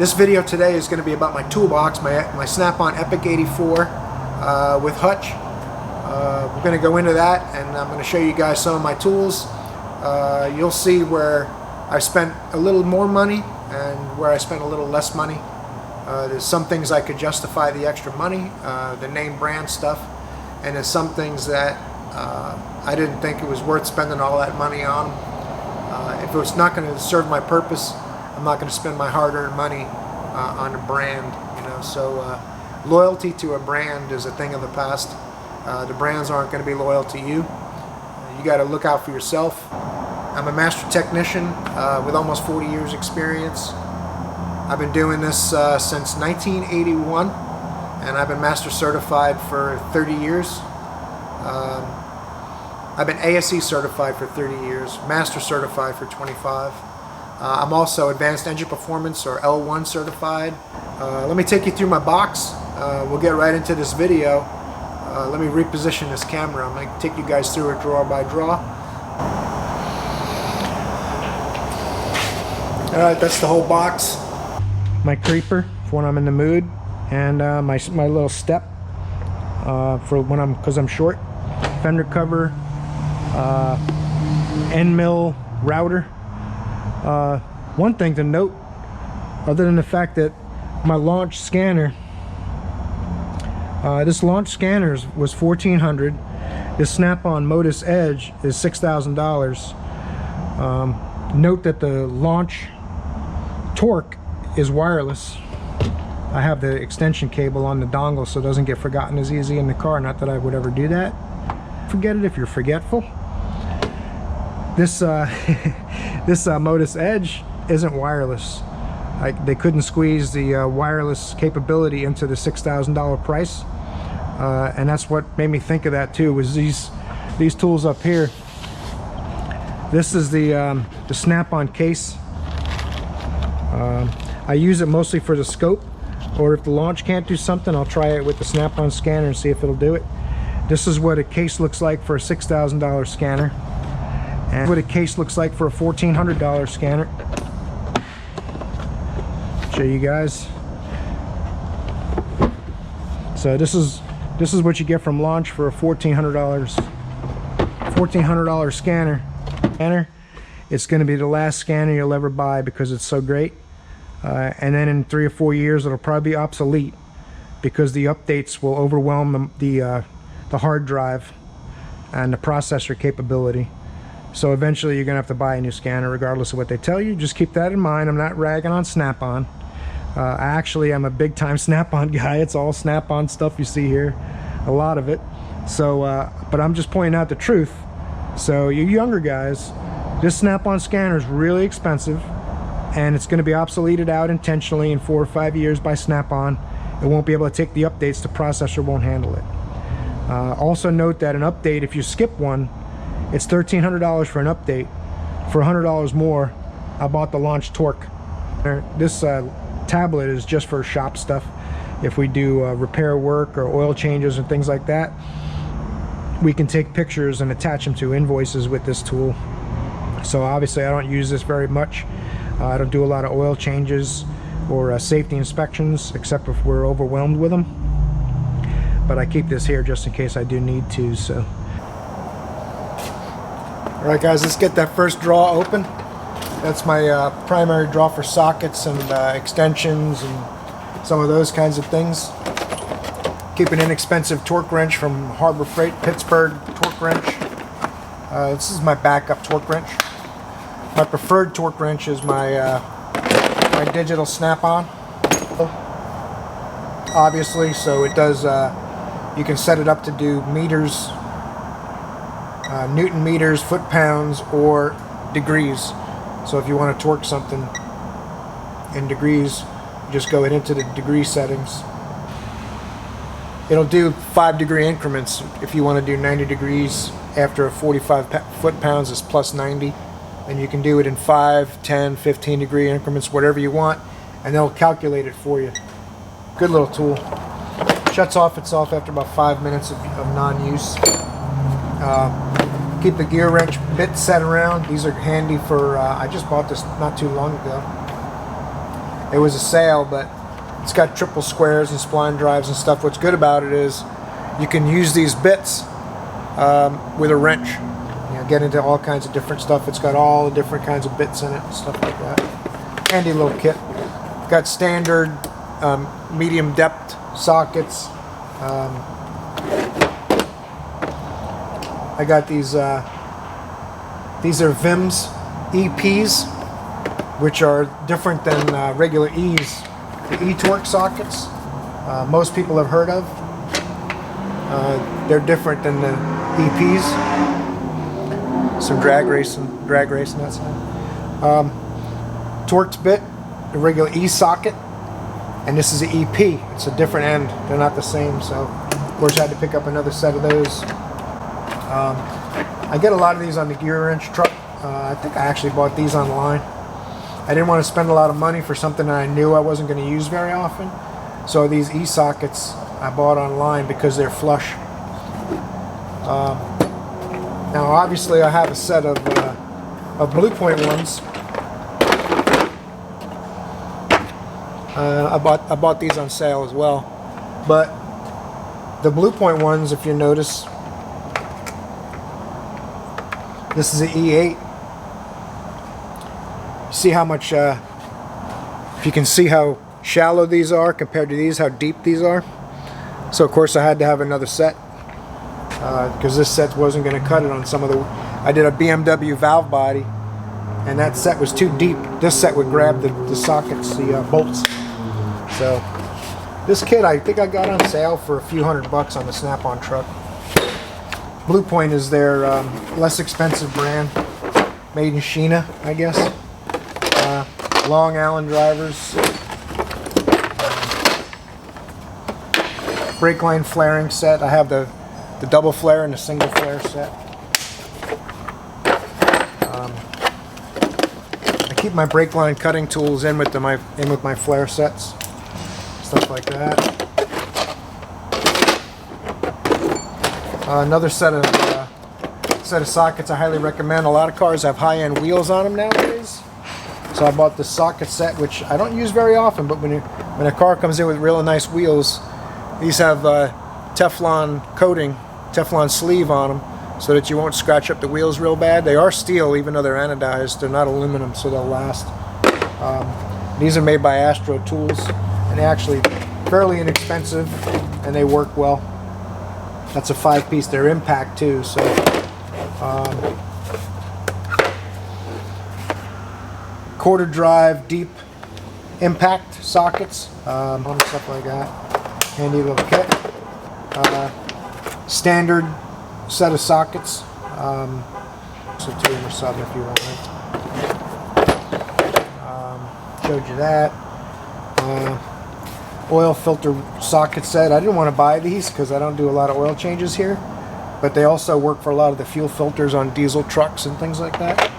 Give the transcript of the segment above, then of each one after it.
This video today is going to be about my toolbox, my Snap-on Epiq 84 with hutch. We're going to go into that, and I'm going to show you guys some of my tools. You'll see where I spent a little more money and where I spent a little less money. There's some things I could justify the extra money, the name brand stuff, and there's some things that I didn't think it was worth spending all that money on. If it was not going to serve my purpose, I'm not going to spend my hard-earned money on a brand. You know, so loyalty to a brand is a thing of the past. The brands aren't going to be loyal to you. You got to look out for yourself. I'm a master technician with almost 40 years experience. I've been doing this since 1981, and I've been master certified for 30 years. I've been ASE certified for 30 years, master certified for 25. I'm also advanced engine performance or L1 certified. Let me take you through my box. We'll get right into this video. Let me reposition this camera. I'm going to take you guys through it drawer by drawer. Alright, that's the whole box. My creeper for when I'm in the mood, and my little step for when because I'm short. Fender cover, end mill router. One thing to note, other than the fact that my launch scanner, this launch scanner was $1,400. This Snap-on Modus Edge is $6,000. Note that the launch torque is wireless. I have the extension cable on the dongle so it doesn't get forgotten as easy in the car. Not that I would ever do that. Forget it if you're forgetful. This this Modus Edge isn't wireless. They couldn't squeeze the wireless capability into the $6,000 price, and that's what made me think of that too. Was these tools up here. This is the Snap-on case. I use it mostly for the scope, or if the launch can't do something, I'll try it with the Snap-on scanner and see if it'll do it. This is what a case looks like for a $6,000 scanner, and what a case looks like for a $1,400 scanner. Show you guys. So this is what you get from launch for a $1,400 scanner. It's going to be the last scanner you'll ever buy because it's so great. And then in 3 or 4 years it'll probably be obsolete because the updates will overwhelm the hard drive and the processor capability. So eventually you're gonna have to buy a new scanner regardless of what they tell you. Just keep that in mind. I'm not ragging on Snap-on. Actually, I'm a big time Snap-on guy. It's all Snap-on stuff you see here, a lot of it. So but I'm just pointing out the truth. So you younger guys, this Snap-on scanner is really expensive, and it's going to be obsoleted out intentionally in 4 or 5 years by Snap-on. It won't be able to take the updates. The processor won't handle it. Also note that an update, if you skip one, it's $1,300 for an update. For $100 more, I bought the launch torque. This tablet is just for shop stuff. If we do repair work or oil changes and things like that, we can take pictures and attach them to invoices with this tool. So obviously I don't use this very much. I don't do a lot of oil changes or safety inspections, except if we're overwhelmed with them. But I keep this here just in case I do need to. So, all right, guys, let's get that first drawer open. That's my primary drawer for sockets and extensions and some of those kinds of things. Keep an inexpensive torque wrench from Harbor Freight, Pittsburgh torque wrench. This is my backup torque wrench. My preferred torque wrench is my my digital Snap-on, obviously, so it does, you can set it up to do meters, Newton meters, foot-pounds, or degrees. So if you want to torque something in degrees, you just go into the degree settings. It'll do 5-degree increments. If you want to do 90 degrees after a 45 foot-pounds is plus 90. And you can do it in 5, 10, 15 degree increments, whatever you want, and they'll calculate it for you. Good little tool. Shuts off itself after about 5 minutes of non-use. Keep the gear wrench bit set around. These are handy for, I just bought this not too long ago. It was a sale, but it's got triple squares and spline drives and stuff. What's good about it is you can use these bits with a wrench. You know, get into all kinds of different stuff. It's got all the different kinds of bits in it and stuff like that. Handy little kit. Got standard medium depth sockets. I got these are VIMs EPs, which are different than regular E's. The E-torque sockets, most people have heard of. They're different than the EPs. Some drag racing that side. Torqued bit, the regular E socket, and this is the EP. It's a different end. They're not the same, so of course I had to pick up another set of those. I get a lot of these on the gear wrench truck. I think I actually bought these online. I didn't want to spend a lot of money for something that I knew I wasn't going to use very often. So these E-sockets I bought online because they're flush. Now obviously I have a set of Blue Point ones. I bought these on sale as well. But the Blue Point ones, if you notice, this is an E8. See how much, if you can see how shallow these are compared to these, how deep these are. So of course I had to have another set because this set wasn't going to cut it on some of the, I did a BMW valve body and that set was too deep. This set would grab the sockets, the bolts. So this kit I think I got on sale for a few $100 on the Snap-on truck. Blue Point is their less expensive brand, made in China, I guess. Long Allen drivers, brake line flaring set. I have the double flare and the single flare set. I keep my brake line cutting tools in with my flare sets, stuff like that. Another set of sockets I highly recommend. A lot of cars have high-end wheels on them nowadays. So I bought the socket set, which I don't use very often, but when a car comes in with really nice wheels, these have Teflon coating, Teflon sleeve on them, so that you won't scratch up the wheels real bad. They are steel, even though they're anodized. They're not aluminum, so they'll last. These are made by Astro Tools, and they're actually fairly inexpensive, and they work well. That's a 5-piece. They're impact too, so. Quarter drive deep impact sockets, stuff like that. Handy little kit. Standard set of sockets. So 2 or 7 if you want. Showed you that. Oil filter socket set. I didn't want to buy these because I don't do a lot of oil changes here, but they also work for a lot of the fuel filters on diesel trucks and things like that.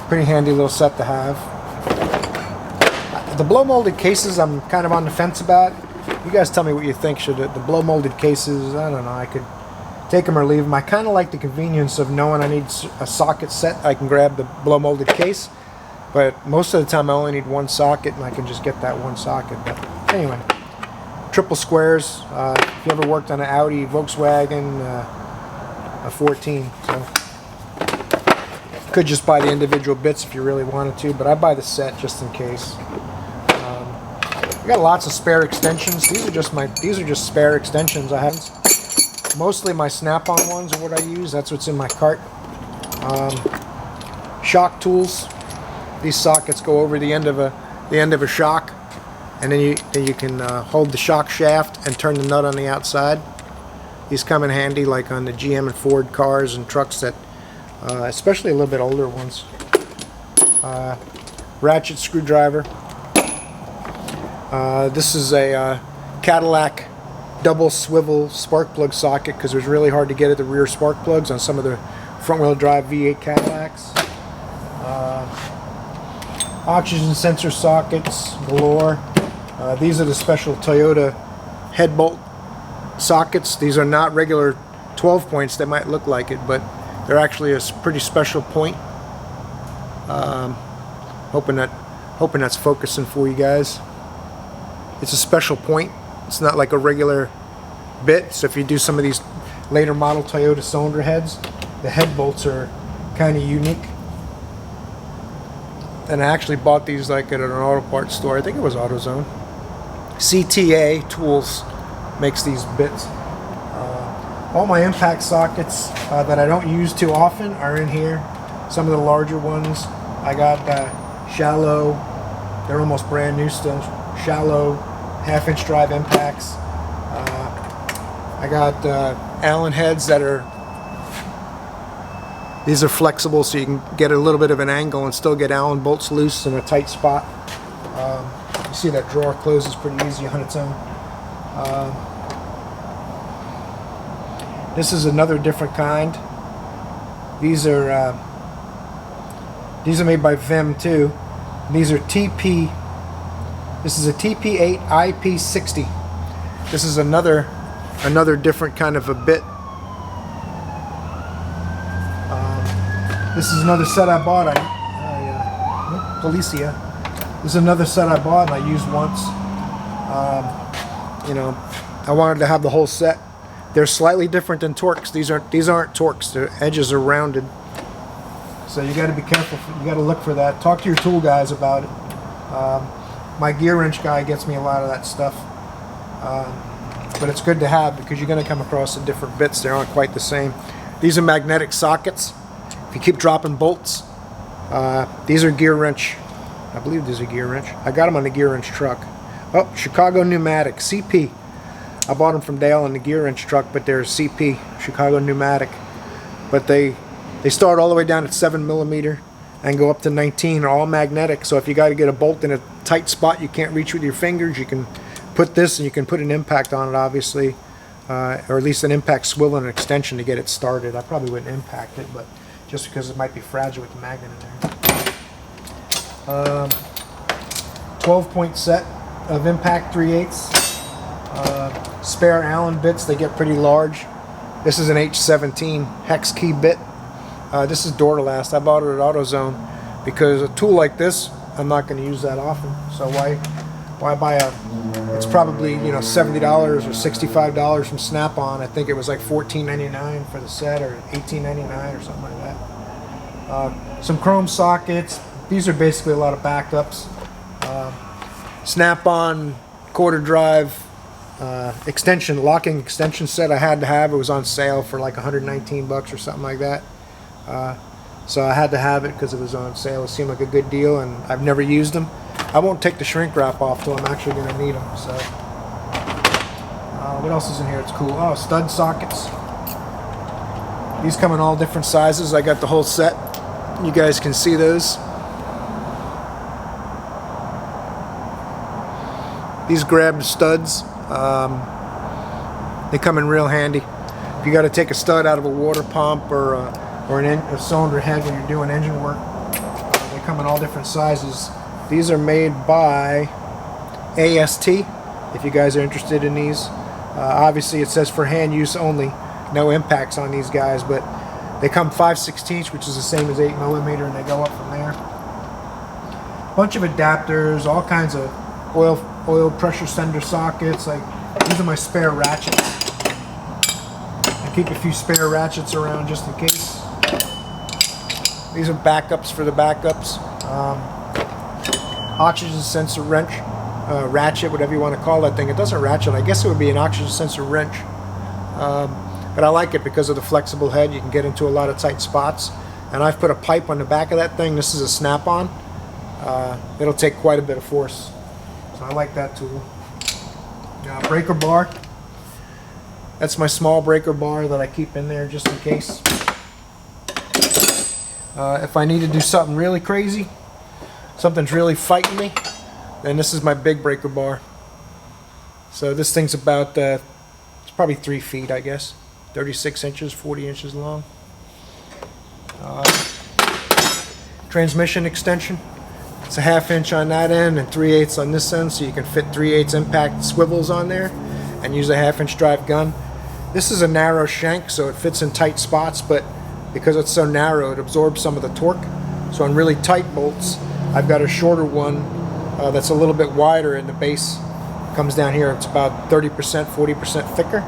Pretty handy little set to have. The blow molded cases I'm kind of on the fence about. You guys tell me what you think. Should the blow molded cases, I don't know, I could take them or leave them. I kind of like the convenience of knowing I need a socket set. I can grab the blow molded case, but most of the time I only need one socket and I can just get that one socket. But anyway, triple squares. If you ever worked on an Audi, Volkswagen, a 14, so could just buy the individual bits if you really wanted to, but I buy the set just in case. I got lots of spare extensions. These are just spare extensions I have. Mostly my Snap-on ones are what I use. That's what's in my cart. Shock tools. These sockets go over the end of a shock, and then you can hold the shock shaft and turn the nut on the outside. These come in handy, like on the GM and Ford cars and trucks that. Especially a little bit older ones. Ratchet screwdriver. This is a Cadillac double swivel spark plug socket because it was really hard to get at the rear spark plugs on some of the front wheel drive V8 Cadillacs. Oxygen sensor sockets galore. These are the special Toyota head bolt sockets. These are not regular 12 points. They might look like it, but they're actually a pretty special point. Hoping that Hoping that's focusing for you guys. It's a special point. It's not like a regular bit, so if you do some of these later model Toyota cylinder heads, the head bolts are kind of unique. And I actually bought these like at an auto parts store. I think it was AutoZone. CTA Tools makes these bits. All my impact sockets that I don't use too often are in here. Some of the larger ones. I got shallow, they're almost brand new still, shallow 1/2 inch drive impacts. I got Allen heads that are, these are flexible so you can get a little bit of an angle and still get Allen bolts loose in a tight spot. You see that drawer closes pretty easy on its own. This is another different kind. These are made by Vim too. These are TP. This is a TP8 IP60. This is another different kind of a bit. This is another set I bought. Policia. This is another set I bought and I used once. You know, I wanted to have the whole set. They're slightly different than Torx. These aren't Torx. Their edges are rounded. So you got to be careful. You got to look for that. Talk to your tool guys about it. My gear wrench guy gets me a lot of that stuff. But it's good to have because you're going to come across the different bits. They aren't quite the same. These are magnetic sockets. If you keep dropping bolts, these are gear wrench. I believe these are gear wrench. I got them on the gear wrench truck. Oh, Chicago Pneumatic, CP. I bought them from Dale in the gear wrench truck, but they're CP, Chicago Pneumatic. But they start all the way down at 7mm and go up to 19, are all magnetic. So if you got to get a bolt in a tight spot you can't reach with your fingers, you can put this and you can put an impact on it, obviously, or at least an impact swivel and an extension to get it started. I probably wouldn't impact it, but just because it might be fragile with the magnet in there. 12-point set of impact 3/8. Spare Allen bits, they get pretty large. This is an H17 hex key bit. This is Duralast. I bought it at AutoZone because a tool like this, I'm not going to use that often. So why buy a? It's probably, you know, $70 or $65 from Snap-on. I think it was like $14.99 for the set, or $18.99 or something like that. Some chrome sockets. These are basically a lot of backups. Snap-on quarter drive extension, locking extension set I had to have. It was on sale for like 119 bucks or something like that. So I had to have it because it was on sale. It seemed like a good deal, and I've never used them. I won't take the shrink wrap off till I'm actually going to need them. So what else is in here? It's cool. Oh, stud sockets. These come in all different sizes. I got the whole set. You guys can see those. These grab studs. They come in real handy. If you got to take a stud out of a water pump or a cylinder head when you're doing engine work, they come in all different sizes. These are made by AST, if you guys are interested in these. Obviously it says for hand use only, no impacts on these guys, but they come 5/16, which is the same as 8mm, and they go up from there. Bunch of adapters, all kinds of oil pressure sender sockets. Like, these are my spare ratchets. I keep a few spare ratchets around just in case. These are backups for the backups. Oxygen sensor wrench, ratchet, whatever you want to call that thing. It doesn't ratchet. I guess it would be an oxygen sensor wrench. But I like it because of the flexible head. You can get into a lot of tight spots. And I've put a pipe on the back of that thing. This is a Snap-on. It'll take quite a bit of force. So I like that tool. Breaker bar. That's my small breaker bar that I keep in there just in case. If I need to do something really crazy, something's really fighting me, then this is my big breaker bar. So this thing's about, it's probably 3 feet, I guess. 36 inches, 40 inches long. Transmission extension. It's a 1/2 inch on that end and 3/8 on this end, so you can fit 3/8 impact swivels on there and use a 1/2 inch drive gun. This is a narrow shank, so it fits in tight spots, but because it's so narrow, it absorbs some of the torque. So on really tight bolts, I've got a shorter one that's a little bit wider, and the base comes down here. It's about 30%, 40% thicker,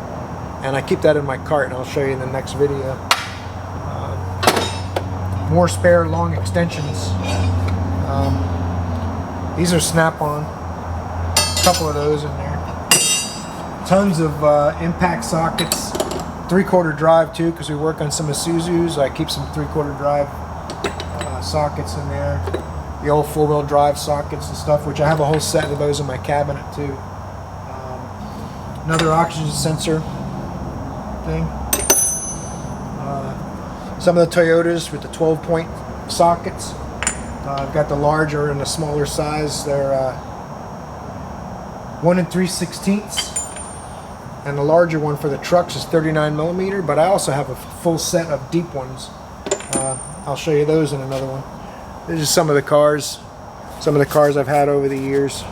and I keep that in my cart, and I'll show you in the next video. More spare long extensions. These are snap-on. A couple of those in there. Tons of impact sockets. 3/4 drive too, because we work on some Isuzus. I keep some 3/4 drive sockets in there. The old 4-wheel drive sockets and stuff, which I have a whole set of those in my cabinet too. Another oxygen sensor thing. Some of the Toyotas with the 12-point sockets. I've got the larger and the smaller size. They're 1 3/16, and the larger one for the trucks is 39mm. But I also have a full set of deep ones. I'll show you those in another one. This is some of the cars I've had over the years.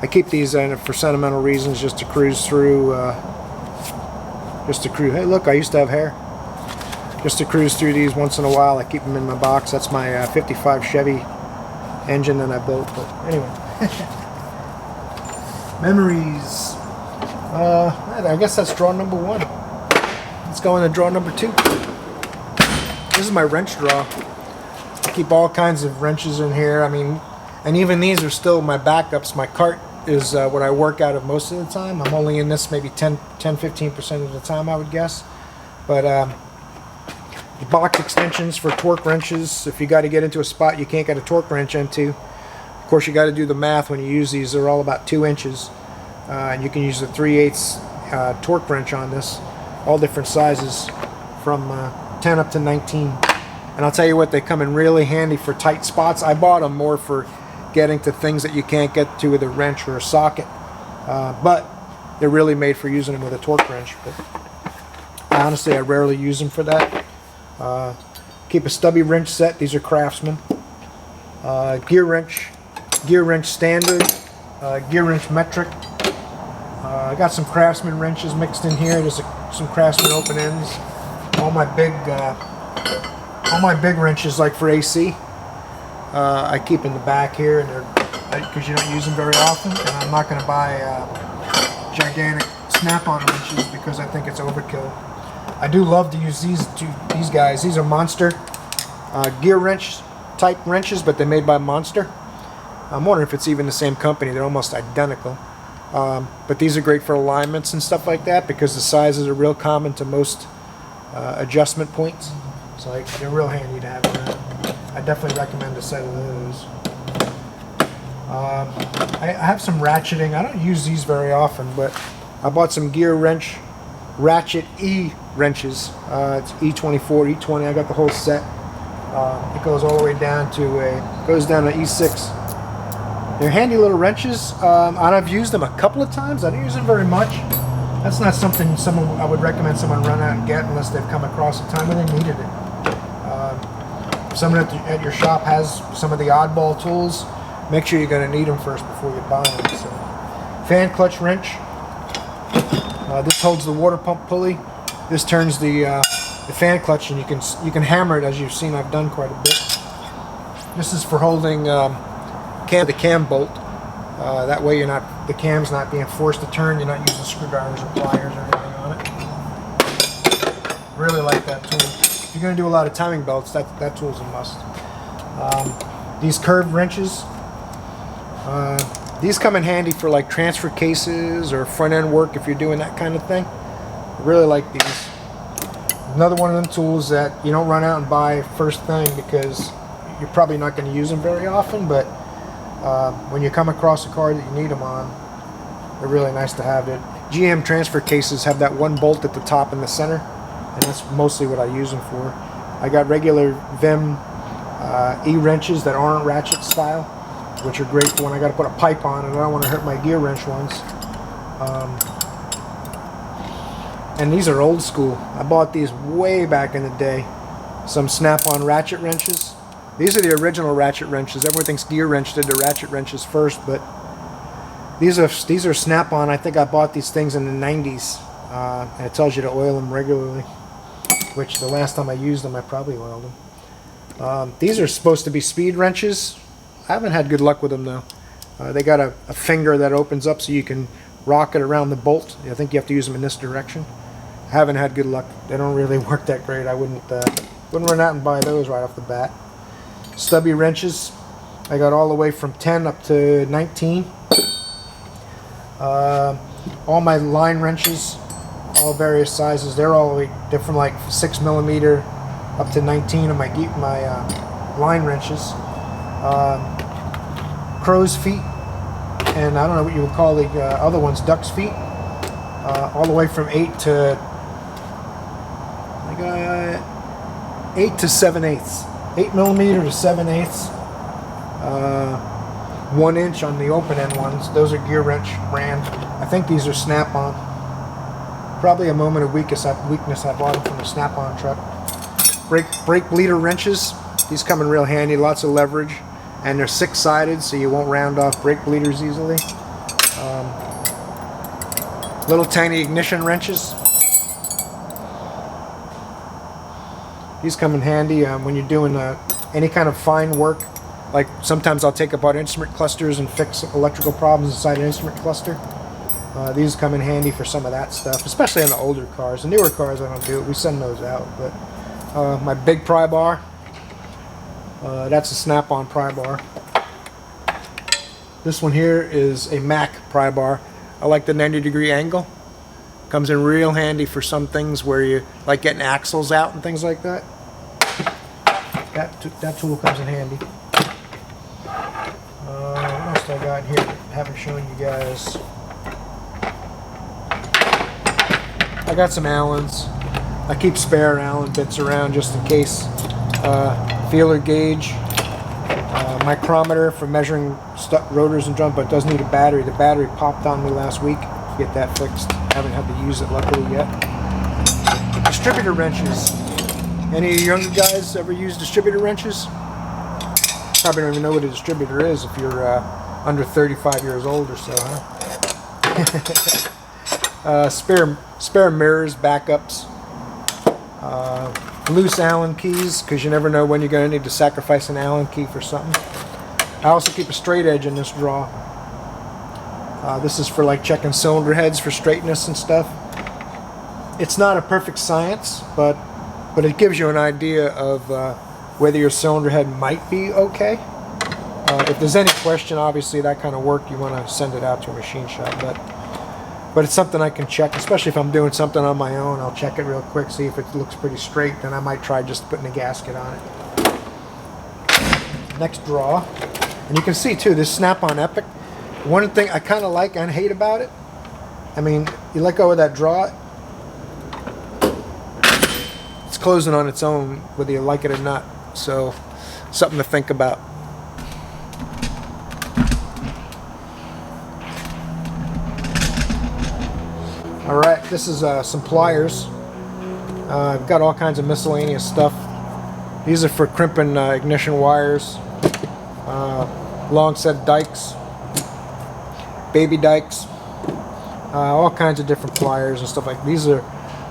I keep these in for sentimental reasons, just to cruise through. Hey, look, I used to have hair. Just to cruise through these once in a while. I keep them in my box. That's my 55 Chevy engine that I built. But anyway, memories. I guess that's drawer number 1. Let's go into drawer number 2. This is my wrench drawer. I keep all kinds of wrenches in here. I mean, and even these are still my backups. My cart is what I work out of most of the time. I'm only in this maybe 10-15% of the time, I would guess. But box extensions for torque wrenches. If you got to get into a spot you can't get a torque wrench into, of course you got to do the math when you use these. They're all about 2 inches, and you can use the 3/8 torque wrench on this, all different sizes from 10 up to 19. And I'll tell you what, they come in really handy for tight spots. I bought them more for getting to things that you can't get to with a wrench or a socket, but they're really made for using them with a torque wrench. But honestly, I rarely use them for that. Keep a stubby wrench set. These are Craftsman. Gear wrench standard, gear wrench metric. I got some Craftsman wrenches mixed in here. There's some Craftsman open ends. All my big wrenches, like for AC, I keep in the back here, and they're because you don't use them very often. And I'm not going to buy gigantic snap-on wrenches because I think it's overkill. I do love to use these guys. These are Monster gear wrench type wrenches, but they're made by Monster. I'm wondering if it's even the same company. They're almost identical. But these are great for alignments and stuff like that, because the sizes are real common to most adjustment points. So they're real handy to have around. I definitely recommend a set of those. I have some ratcheting. I don't use these very often, but I bought some gear wrench ratchet E wrenches. It's E24, E20. I got the whole set. It goes all the way down to E6. They're handy little wrenches. And I've used them a couple of times. I don't use them very much. That's not something I would recommend someone run out and get unless they've come across a time when they needed it. If someone at your shop has some of the oddball tools, make sure you're going to need them first before you buy them. So, fan clutch wrench. This holds the water pump pulley. This turns the fan clutch, and you can hammer it, as you've seen. I've done quite a bit. This is for holding the cam bolt. That way the cam's not being forced to turn. You're not using screwdrivers or pliers or anything on it. Really like that tool. If you're going to do a lot of timing belts, that tool's a must. These curved wrenches. These come in handy for like transfer cases or front end work if you're doing that kind of thing. I really like these. Another one of them tools that you don't run out and buy first thing because you're probably not going to use them very often, but when you come across a car that you need them on, they're really nice to have. It. GM transfer cases have that one bolt at the top in the center, and that's mostly what I use them for. I got regular Vim E-wrenches that aren't ratchet style, which are great for when I got to put a pipe on and I don't want to hurt my gear wrench ones. And these are old school. I bought these way back in the day. Some snap-on ratchet wrenches. These are the original ratchet wrenches. Everyone thinks gear wrench did the ratchet wrenches first, but these are snap-on. I think I bought these things in the 90s. And it tells you to oil them regularly, which the last time I used them, I probably oiled them. These are supposed to be speed wrenches. I haven't had good luck with them though. They got a finger that opens up so you can rock it around the bolt. I think you have to use them in this direction. I haven't had good luck. They don't really work that great. I wouldn't run out and buy those right off the bat. Stubby wrenches. I got all the way from 10 up to 19. All my line wrenches, all various sizes. They're all the way different, like 6mm up to 19 of my line wrenches. Crow's feet, and I don't know what you would call the other ones, duck's feet. All the way from 8 to 7/8, 8mm to 7/8. 1 inch on the open end ones. Those are gear wrench brand. I think these are Snap-on. Probably a moment of weakness. I bought them from the Snap-on truck. Brake bleeder wrenches. These come in real handy. Lots of leverage, and they're 6-sided, so you won't round off brake bleeders easily. Little tiny ignition wrenches. These come in handy when you're doing any kind of fine work. Like sometimes I'll take apart instrument clusters and fix electrical problems inside an instrument cluster. These come in handy for some of that stuff, especially on the older cars. The newer cars I don't do it. We send those out. But my big pry bar, that's a Snap-on pry bar. This one here is a Mac pry bar. I like the 90-degree angle. Comes in real handy for some things where you like getting axles out and things like that. That tool comes in handy. What else do I got here that I haven't shown you guys? I got some Allens. I keep spare Allen bits around just in case. Feeler gauge. Micrometer for measuring rotors and drum, but it does need a battery. The battery popped on me last week. Get that fixed. Haven't had to use it luckily yet. Distributor wrenches. Any of you younger guys ever use distributor wrenches? Probably don't even know what a distributor is if you're under 35 years old or so, huh? Spare mirrors, backups, loose Allen keys, because you never know when you're going to need to sacrifice an Allen key for something. I also keep a straight edge in this drawer. This is for like checking cylinder heads for straightness and stuff. It's not a perfect science, but it gives you an idea of whether your cylinder head might be okay. If there's any question, obviously that kind of work, you want to send it out to a machine shop. But it's something I can check, especially if I'm doing something on my own. I'll check it real quick, see if it looks pretty straight, then I might try just putting a gasket on it. Next drawer, and you can see too, this Snap-on Epiq. One thing I kind of like and hate about it, I mean, you let go of that drawer, it's closing on its own whether you like it or not. So, something to think about. Alright, this is some pliers. I've got all kinds of miscellaneous stuff. These are for crimping ignition wires, long set dikes, baby dikes, all kinds of different pliers and stuff like these are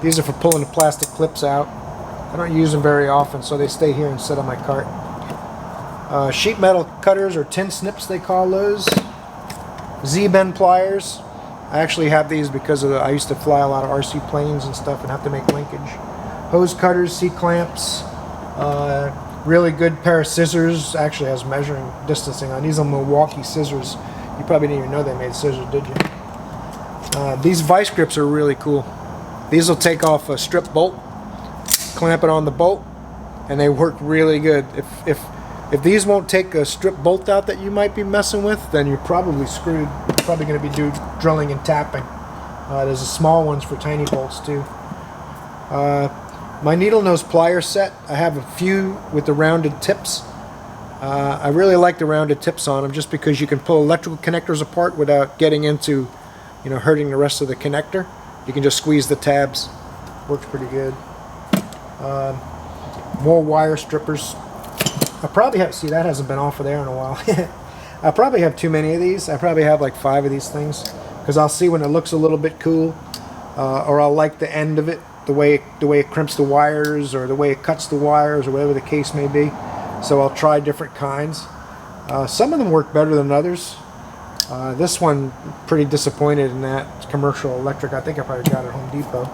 for pulling the plastic clips out. I don't use them very often, so they stay here and sit on my cart. Sheet metal cutters, or tin snips they call those. Z-bend pliers. I actually have these because I used to fly a lot of RC planes and stuff and have to make linkage. Hose cutters, C-clamps, really good pair of scissors. Actually has measuring distancing on. These are Milwaukee scissors. You probably didn't even know they made scissors, did you? These vice grips are really cool. These will take off a strip bolt, clamp it on the bolt, and they work really good. If these won't take a strip bolt out that you might be messing with, then you're probably screwed. You're probably going to be drilling and tapping. There's the small ones for tiny bolts too. My needle nose plier set, I have a few with the rounded tips. I really like the rounded tips on them just because you can pull electrical connectors apart without getting into, hurting the rest of the connector. You can just squeeze the tabs. Works pretty good. More wire strippers. I probably have, see, that hasn't been off of there in a while. I probably have too many of these. I probably have like 5 of these things because I'll see when it looks a little bit cool, or I'll like the end of it, the way it crimps the wires, or the way it cuts the wires, or whatever the case may be. so I'll try different kinds. Some of them work better than others. This one, pretty disappointed in that. It's commercial electric. I think I probably got it at Home Depot.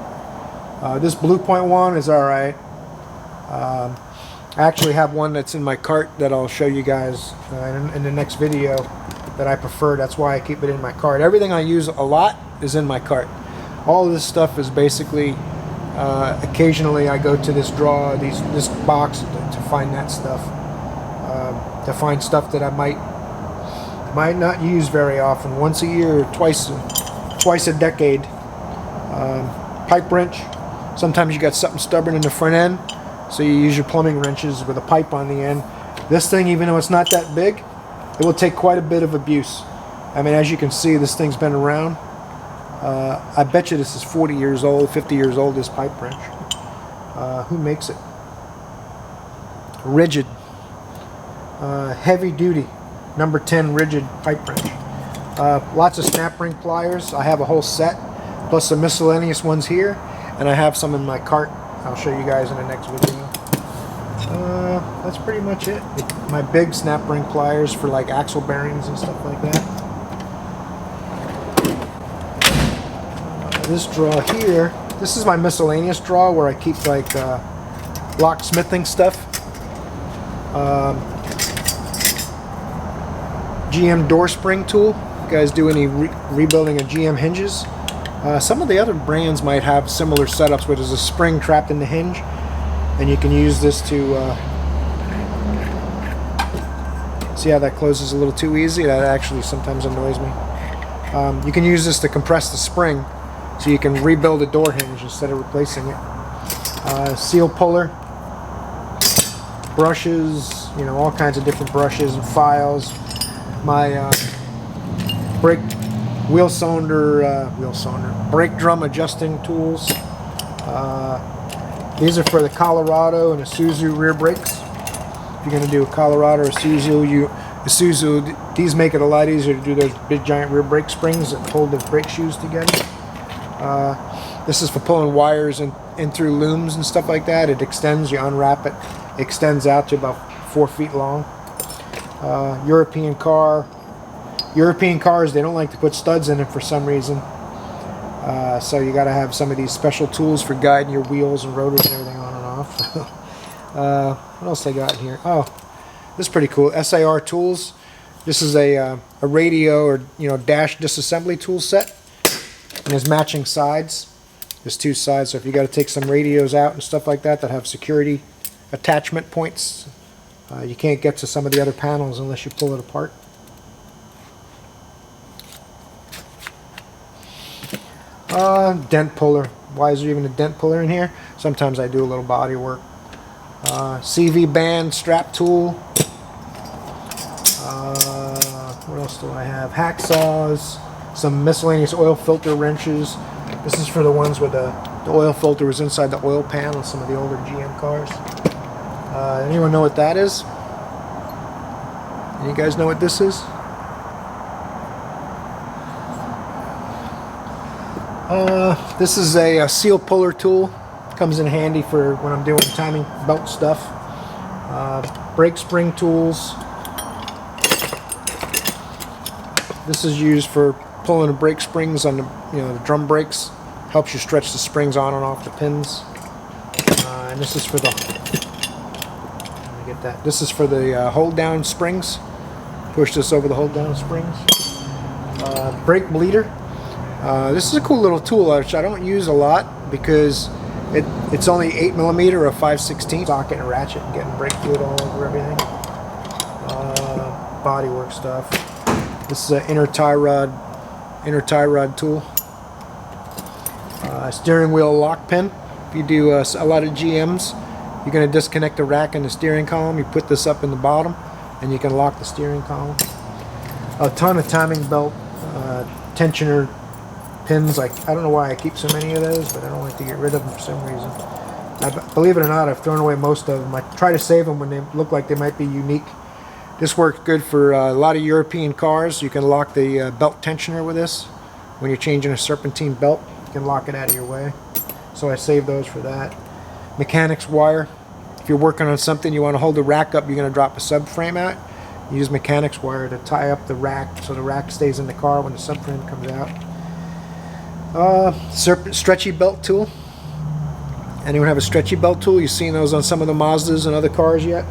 This Blue Point one is alright. I actually have one that's in my cart that I'll show you guys in the next video that I prefer. That's why I keep it in my cart. Everything I use a lot is in my cart. All of this stuff is basically, occasionally I go to this drawer, this box to find that stuff. To find stuff that I might not use very often. Once a year, twice a decade. Pipe wrench. Sometimes you got something stubborn in the front end, so you use your plumbing wrenches with a pipe on the end. This thing, even though it's not that big, it will take quite a bit of abuse. I mean, as you can see, this thing's been around. I bet you this is 40 years old, 50 years old, this pipe wrench. Who makes it? Rigid. Heavy duty. Number 10 rigid pipe wrench. Lots of snap ring pliers. I have a whole set, plus some miscellaneous ones here, and I have some in my cart. I'll show you guys in the next video. That's pretty much it. My big snap ring pliers for like axle bearings and stuff like that. This drawer here, this is my miscellaneous drawer where I keep like locksmithing stuff. GM door spring tool. You guys do any rebuilding of GM hinges? Some of the other brands might have similar setups where there's a spring trapped in the hinge, and you can use this to see how that closes a little too easy. That actually sometimes annoys me. You can use this to compress the spring, so you can rebuild a door hinge instead of replacing it. Seal puller, brushes, you know, all kinds of different brushes and files. My brake brake drum adjusting tools. These are for the Colorado and Isuzu rear brakes. If you're going to do a Colorado or Isuzu, these make it a lot easier to do those big giant rear brake springs that hold the brake shoes together. This is for pulling wires in through looms and stuff like that. It extends, you unwrap it, extends out to about 4 feet long. European cars, they don't like to put studs in it for some reason. So you got to have some of these special tools for guiding your wheels and rotors and everything on and off. What else I got in here? Oh, this is pretty cool. SAR tools. This is a radio or dash disassembly tool set. And there's matching sides. There's 2 sides, so if you got to take some radios out and stuff like that have security attachment points, you can't get to some of the other panels unless you pull it apart. Dent puller. Why is there even a dent puller in here? Sometimes I do a little body work. CV band strap tool. What else do I have? Hacksaws. Some miscellaneous oil filter wrenches. This is for the ones where the oil filter was inside the oil pan on some of the older GM cars. Anyone know what that is? You guys know what this is? This is a seal puller tool. Comes in handy for when I'm doing timing belt stuff. Brake spring tools. This is used for pulling the brake springs on the the drum brakes. Helps you stretch the springs on and off the pins. And this is for the This is for the hold down springs. Push this over the hold down springs. Brake bleeder. This is a cool little tool which I don't use a lot because it's only 8mm or 5/16 socket and ratchet and getting brake fluid all over everything. Bodywork stuff. This is an inner tie rod tool. Steering wheel lock pin. If you do a lot of GMs, you're going to disconnect the rack and the steering column. You put this up in the bottom and you can lock the steering column. A ton of timing belt tensioner pins. I don't know why I keep so many of those, but I don't like to get rid of them for some reason. Believe it or not, I've thrown away most of them. I try to save them when they look like they might be unique. This works good for a lot of European cars. You can lock the belt tensioner with this. When you're changing a serpentine belt, you can lock it out of your way. So I save those for that. Mechanics wire. if you're working on something, you want to hold the rack up, you're going to drop a subframe out. You use mechanics wire to tie up the rack so the rack stays in the car when the subframe comes out. Stretchy belt tool. Anyone have a stretchy belt tool? You've seen those on some of the Mazdas and other cars yet?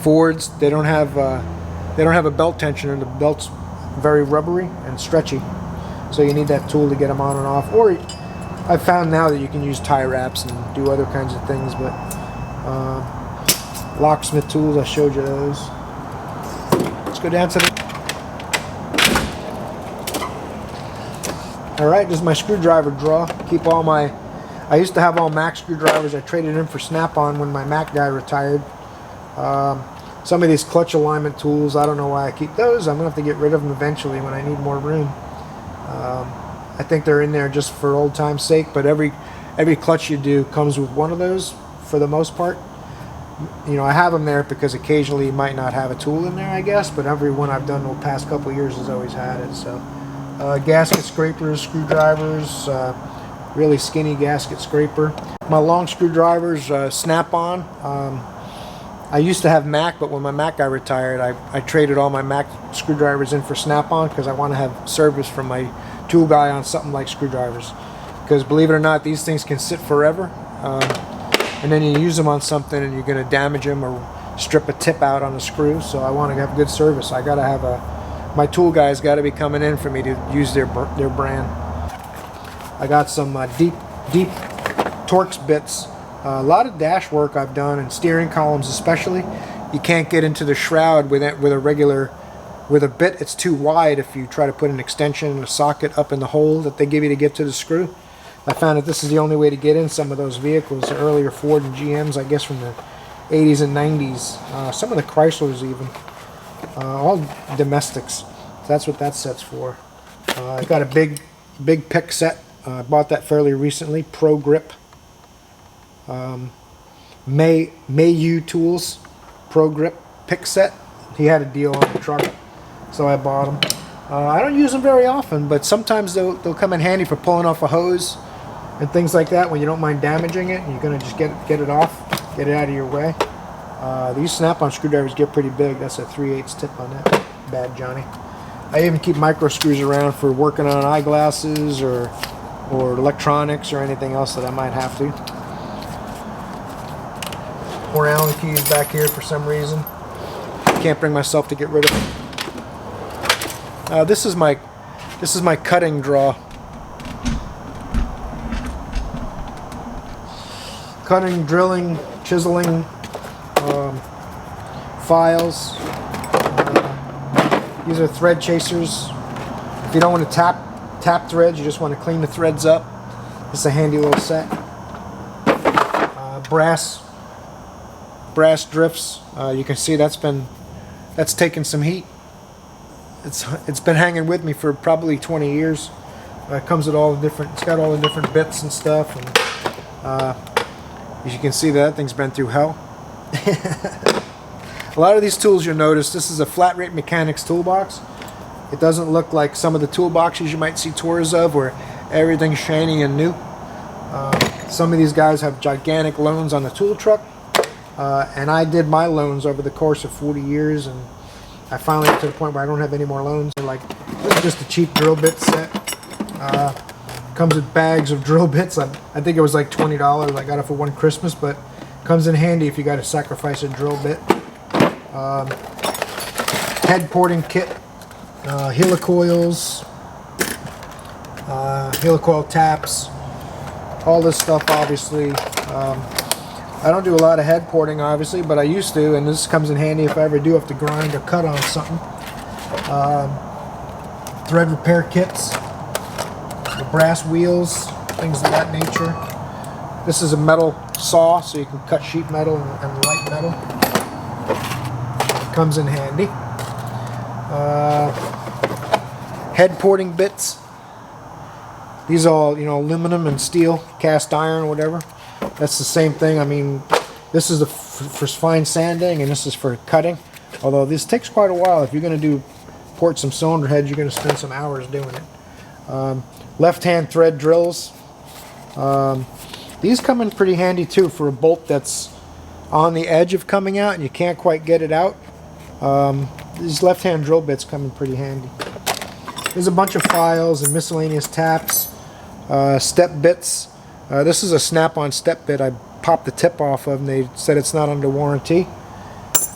Fords, they don't have a belt tensioner. The belt's very rubbery and stretchy, so you need that tool to get them on and off. Or I've found now that you can use tie wraps and do other kinds of things, but locksmith tools, I showed you those. Let's go down to the... Alright, this is my screwdriver drawer. Keep all my... I used to have all Mac screwdrivers. I traded in for Snap-on when my Mac guy retired. Some of these clutch alignment tools, I don't know why I keep those. I'm going to have to get rid of them eventually when I need more room. I think they're in there just for old time's sake, but every clutch you do comes with one of those for the most part. You know, I have them there because occasionally you might not have a tool in there, I guess, but every one I've done the past couple of years has always had it. So, gasket scrapers, screwdrivers, really skinny gasket scraper. My long screwdrivers, Snap-on. I used to have Mac, but when my Mac guy retired, I traded all my Mac screwdrivers in for Snap-on because I want to have service from my tool guy on something like screwdrivers. Because believe it or not, these things can sit forever. And then you use them on something and you're going to damage them or strip a tip out on the screw. So I want to have good service. I got to have my tool guys got to be coming in for me to use their brand. I got some deep Torx bits. A lot of dash work I've done, and steering columns especially. You can't get into the shroud with a bit. It's too wide if you try to put an extension and a socket up in the hole that they give you to get to the screw. I found that this is the only way to get in some of those vehicles, the earlier Ford and GMs, I guess from the 80s and 90s. Some of the Chryslers even. All domestics. So that's what that set's for. I got a big pick set. I bought that fairly recently. Pro Grip. Mayu Tools Pro Grip pick set. He had a deal on the truck, so I bought them. I don't use them very often, but sometimes they'll come in handy for pulling off a hose and things like that when you don't mind damaging it and you're going to just get it off, get it out of your way. These Snap-on screwdrivers get pretty big. That's a 3/8 tip on that bad Johnny. I even keep micro screws around for working on eyeglasses or electronics or anything else that I might have to. More Allen keys back here for some reason. Can't bring myself to get rid of them. This is my cutting drawer. Cutting, drilling, chiseling files. These are thread chasers. If you don't want to tap threads, you just want to clean the threads up. It's a handy little set. Brass drifts. You can see that's taken some heat. It's been hanging with me for probably 20 years. It comes with all the different. It's got all the different bits and stuff. And as you can see, that thing's been through hell. A lot of these tools you'll notice. This is a flat rate mechanics toolbox. It doesn't look like some of the toolboxes you might see tours of, where everything's shiny and new. Some of these guys have gigantic loans on the tool truck. And I did my loans over the course of 40 years, and I finally got to the point where I don't have any more loans. So like, this is just a cheap drill bit set. Comes with bags of drill bits. I think it was like $20. I got it for one Christmas, but comes in handy if you got to sacrifice a drill bit. Head porting kit, helicoils, helicoil taps, all this stuff obviously. I don't do a lot of head porting obviously, but I used to, and this comes in handy if I ever do have to grind or cut on something. Thread repair kits, the brass wheels, things of that nature. This is a metal saw, so you can cut sheet metal and light metal. It comes in handy. Head porting bits. These are all, aluminum and steel, cast iron, whatever. That's the same thing. I mean, this is for fine sanding, and this is for cutting. Although this takes quite a while. If you're going to port some cylinder heads, you're going to spend some hours doing it. Left-hand thread drills. These come in pretty handy too for a bolt that's on the edge of coming out and you can't quite get it out, these left-hand drill bits come in pretty handy. There's a bunch of files and miscellaneous taps, step bits. This is a snap-on step bit I popped the tip off of, and they said it's not under warranty.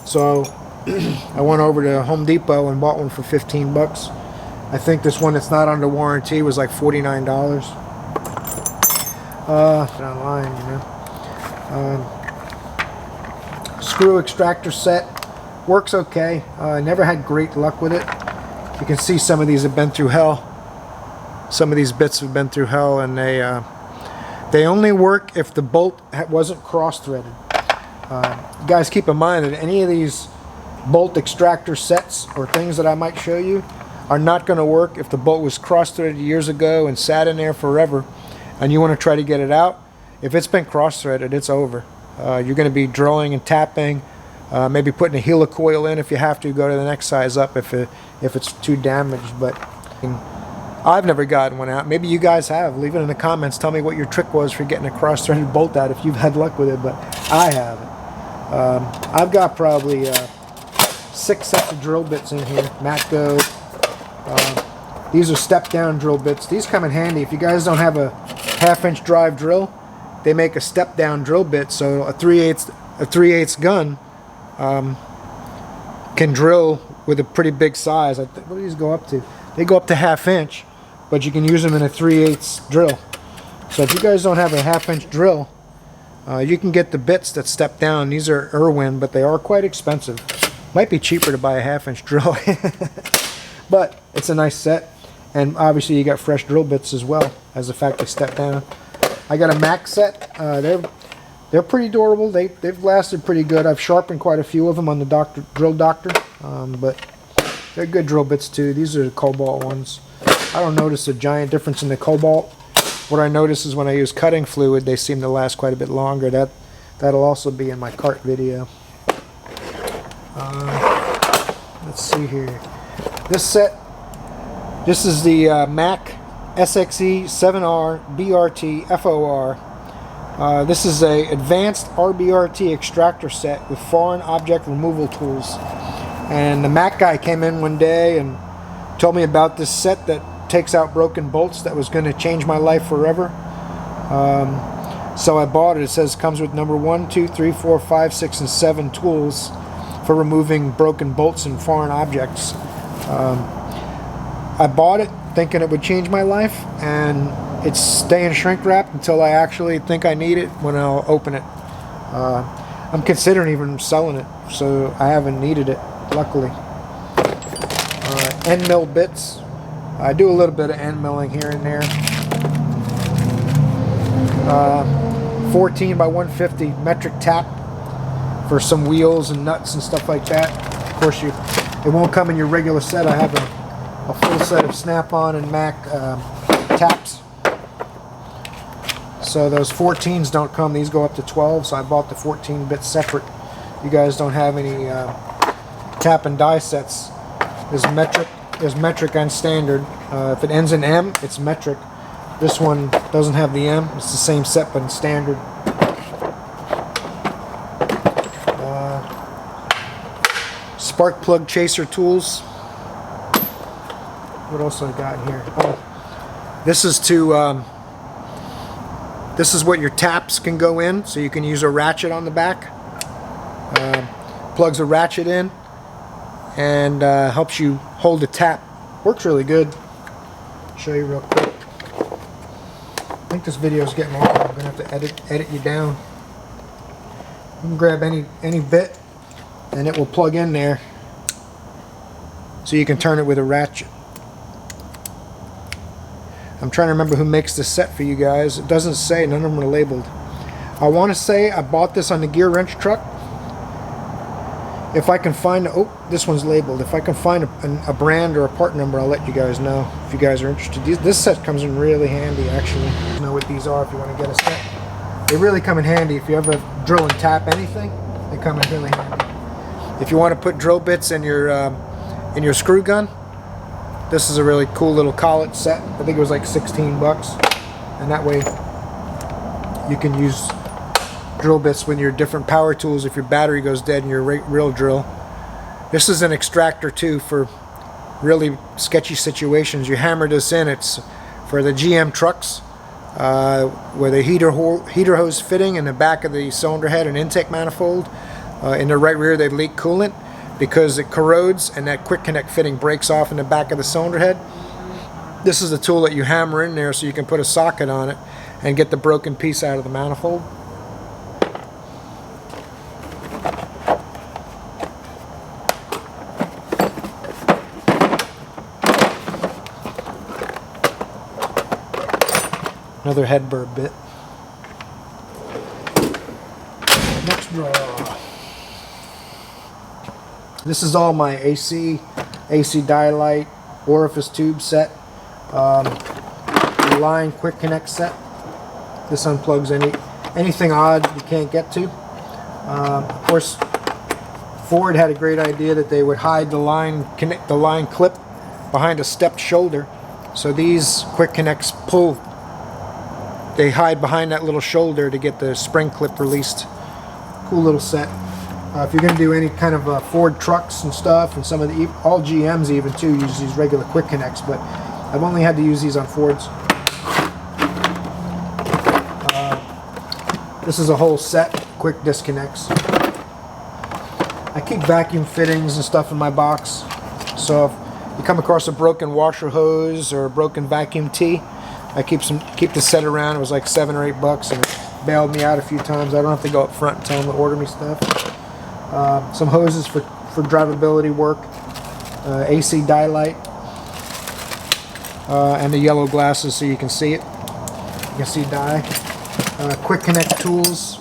So I went over to Home Depot and bought one for 15 bucks. I think this one that's not under warranty was like $49. Online, you know. Screw extractor set works okay. I never had great luck with it. You can see some of these have been through hell. Some of these bits have been through hell, and they only work if the bolt wasn't cross-threaded. You guys keep in mind that any of these bolt extractor sets or things that I might show you are not going to work if the bolt was cross-threaded years ago and sat in there forever, and you want to try to get it out. If it's been cross-threaded, it's over. You're going to be drilling and tapping, maybe putting a helicoil in if you have to. Go to the next size up if it's too damaged. But I've never gotten one out. Maybe you guys have. Leave it in the comments. Tell me what your trick was for getting a cross-threaded bolt out if you've had luck with it, but I haven't. I've got probably 6 sets of drill bits in here. Matco. These are step-down drill bits. These come in handy. If you guys don't have a 1/2-inch drive drill, they make a step-down drill bit, so a 3/8 gun can drill with a pretty big size. What do these go up to? They go up to 1/2 inch, but you can use them in a 3/8 drill. So if you guys don't have a 1/2-inch drill, you can get the bits that step down. These are Irwin, but they are quite expensive. Might be cheaper to buy a 1/2-inch drill, but it's a nice set. And obviously you got fresh drill bits as well, as the fact they step down. I got a Mac set. They're pretty durable. They've lasted pretty good. I've sharpened quite a few of them on the Drill Doctor, but they're good drill bits too. These are the Cobalt ones. I don't notice a giant difference in the Cobalt. What I notice is when I use cutting fluid, they seem to last quite a bit longer. That'll also be in my cart video. Let's see here. This set. This is the Mac SXE 7R BRT FOR. This is a advanced RBRT extractor set with foreign object removal tools. And the Mac guy came in one day and told me about this set that takes out broken bolts that was going to change my life forever. So I bought it. It says it comes with number 1, 2, 3, 4, 5, 6, and 7 tools for removing broken bolts and foreign objects. I bought it thinking it would change my life, and it's staying shrink wrapped until I actually think I need it when I'll open it. I'm considering even selling it, so I haven't needed it, luckily. End mill bits. I do a little bit of end milling here and there. 14 by 150 metric tap for some wheels and nuts and stuff like that. Of course, it won't come in your regular set. I have a full set of Snap-on and Mac taps. So those 14s don't come. These go up to 12, so I bought the 14 bits separate. You guys don't have any tap and die sets. There's metric and standard. If it ends in M, it's metric. This one doesn't have the M. It's the same set, but in standard. Spark plug chaser tools. What else I got here? Oh, this is to this is what your taps can go in, so you can use a ratchet on the back. Plugs a ratchet in and helps you hold a tap. Works really good. Show you real quick. I think this video is getting long. I'm gonna have to edit you down. You can grab any bit and it will plug in there, so you can turn it with a ratchet. I'm trying to remember who makes this set for you guys. It doesn't say. None of them are labeled. I want to say I bought this on the gear wrench truck. If I can find... Oh, this one's labeled. If I can find a brand or a part number, I'll let you guys know if you guys are interested. This set comes in really handy, actually. You know what these are if you want to get a set. They really come in handy if you ever drill and tap anything. They come in really handy. If you want to put drill bits in your screw gun, this is a really cool little collet set. I think it was like 16 bucks. And that way you can use drill bits with your different power tools if your battery goes dead in your real drill. This is an extractor too for really sketchy situations. You hammer this in. It's for the GM trucks where the heater hose fitting in the back of the cylinder head and intake manifold. In the right rear they leak coolant because it corrodes and that quick connect fitting breaks off in the back of the cylinder head. This is the tool that you hammer in there so you can put a socket on it and get the broken piece out of the manifold. Another head burr bit. Next draw. This is all my AC dialight, orifice tube set, line quick connect set. This unplugs anything odd you can't get to. Of course, Ford had a great idea that they would hide the line clip behind a stepped shoulder. So these quick connects they hide behind that little shoulder to get the spring clip released. Cool little set. If you're going to do any kind of Ford trucks and stuff, and some of the all GMs even too use these regular quick connects, but I've only had to use these on Fords. This is a whole set, quick disconnects. I keep vacuum fittings and stuff in my box, so if you come across a broken washer hose or a broken vacuum tee, I keep the set around. It was like $7 or $8 and it bailed me out a few times. I don't have to go up front and tell them to order me stuff. Some hoses for drivability work, AC dialight, and the yellow glasses so you can see it. You can see dye. Quick connect tools.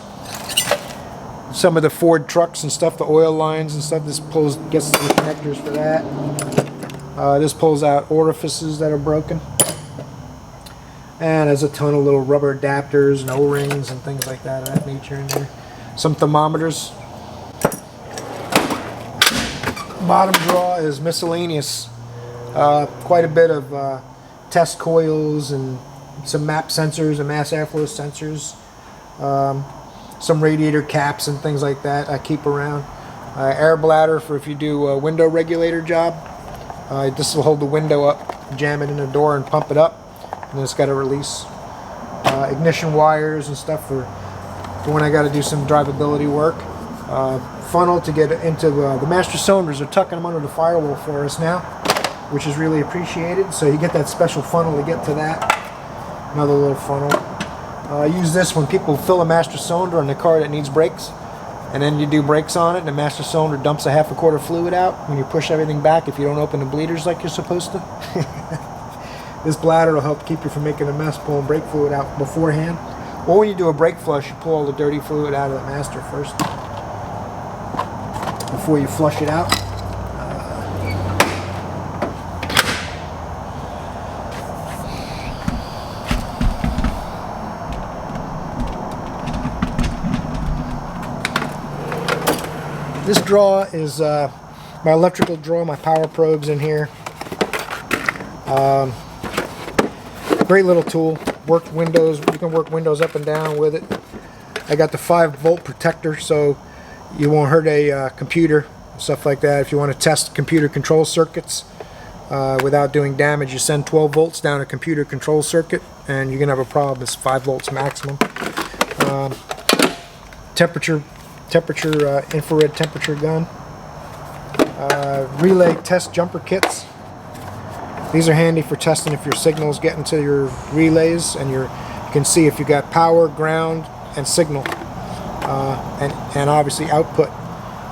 Some of the Ford trucks and stuff, the oil lines and stuff. This gets the connectors for that. This pulls out orifices that are broken. And there's a ton of little rubber adapters and O-rings and things like that of that nature in there. Some thermometers. Bottom drawer is miscellaneous. Quite a bit of test coils and some MAP sensors and mass airflow sensors. Some radiator caps and things like that I keep around. Air bladder for if you do a window regulator job. This will hold the window up, jam it in the door and pump it up. And it's got a release. Ignition wires and stuff for when I got to do some drivability work. Funnel to get into the master cylinders. Are tucking them under the firewall for us now, which is really appreciated. So you get that special funnel to get to that. Another little funnel. I use this when people fill a master cylinder on the car that needs brakes, and then you do brakes on it, and the master cylinder dumps a ½ quart of fluid out when you push everything back if you don't open the bleeders like you're supposed to. This bladder will help keep you from making a mess pulling brake fluid out beforehand. Or when you do a brake flush, you pull all the dirty fluid out of the master first before you flush it out. This drawer is my electrical drawer, my power probes in here. Great little tool. Work windows. You can work windows up and down with it. I got the 5-volt protector so you won't hurt a computer, stuff like that. If you want to test computer control circuits without doing damage, you send 12 volts down a computer control circuit and you're gonna have a problem. It's 5 volts maximum. Temperature infrared temperature gun. Relay test jumper kits. These are handy for testing if your signal's getting to your relays, and you can see if you got power, ground, and signal, and obviously output.